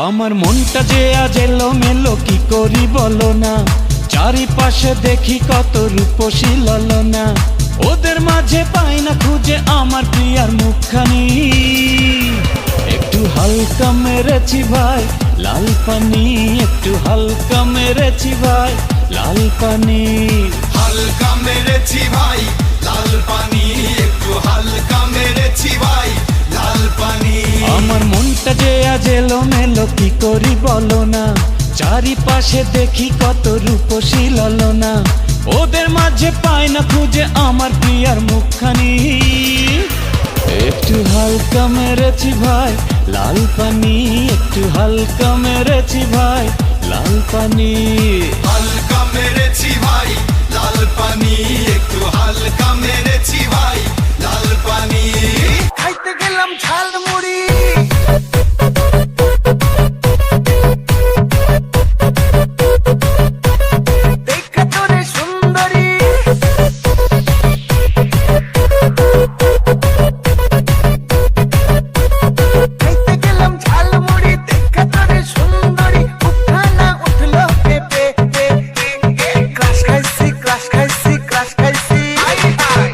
আমার মনটা যে আজ এলোমেলো কি করি বলো না, চারিপাশে দেখি কত রূপসী ললনা, ওদের মাঝে পাই না খুঁজে আমার প্রিয়ার মুখখানি। একটু হালকা মেরেছি ভাই লাল পানি, একটু হালকা মেরেছি ভাই লাল পানি, হালকা মেরেছি ভাই লাল পানি, একটু হালকা মেরেছি ভাই লাল পানি। আমার মনটা যে আজ এলোমেলো কি করি বলো না, চারিপাশে দেখি কত রূপসী ললনা, ওদের মাঝে পাই না খুঁজে আমার প্রিয়ার মুখখানি। একটু হালকা মেরেছি ভাই লাল পানি, একটু হালকা মেরেছি ভাই লাল পানি, হালকা মেরেছি ভাই লাল পানি, একটু হালকা মেরেছি ভাই লাল পানি। খাইতে গেলাম ঝাল মুড়ি, দেখা তোরে সুন্দরী, খাইতে গেলাম ঝাল মুড়ি, দেখা তোরে সুন্দরী, উঠানা উঠলো পেপে, ক্রাশ খাইছি ক্রাশ খাইছি ক্রাশ খাইছি,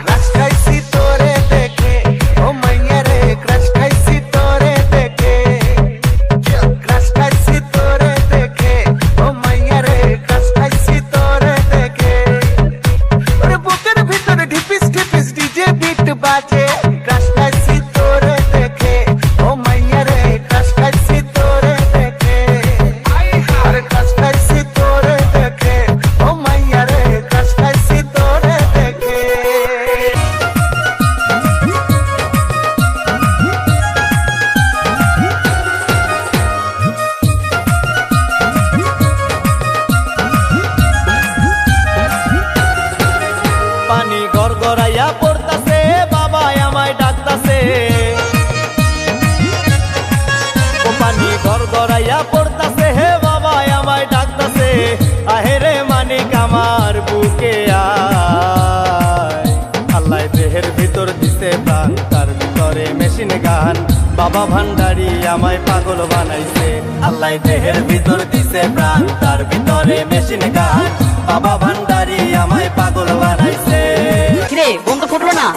ক্রাশ খাইছি তোরে দেখে, ও মাইয়া রে ক্রাশ খাইছি তোরে দেখে, ক্রাশ খাইছি তোরে দেখে, ও মাইয়া রে ক্রাশ খাইছি তোরে দেখে। ওরে বুকের ভিতরে ঢিপিস ঢিপিস ডিজে বিট বাজে, ক্রাশ খাইছি তোরে দেখে, ও মাইয়া রে ক্রাশ খাইছি তোরে দেখে, আরে ক্রাশ খাইছি তোরে দেখে, ও মাইয়া রে ক্রাশ খাইছি তোরে দেখে। পানি গড়গড়াইয়া পড়তাছে, বাবা আমায় ডাকতাছে, ও পানি গড়গড়াইয়া পড়তাছে, হে বাবা আমায় ডাকতাছে, আহেরে মানিক আমার বুকে আয়। আল্লাহ দেহের ভিতর দিছে প্রাণ, তার ভিতরে মেশিন গান, বাবা ভান্ডারি আমায় পাগল বানাইছে। আল্লাহ দেহের ভিতর দিছে প্রাণ, তার ভিতরে মেশিন গান, বাবা ভান্ডারি আমায় পাগল বানাইছে। কিরে বোন তো ফুটলো না?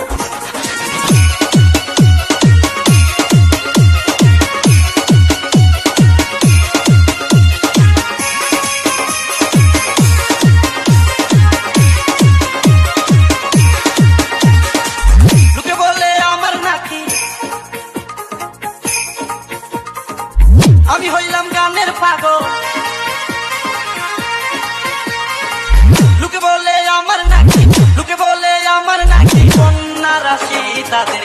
লোকে বলে আমার নাকি আমি হইলাম গানের পাগল, লোকে বলে আমার নাকি, লোকে বলে আমার নাকি কন্যা রাশি, তাদের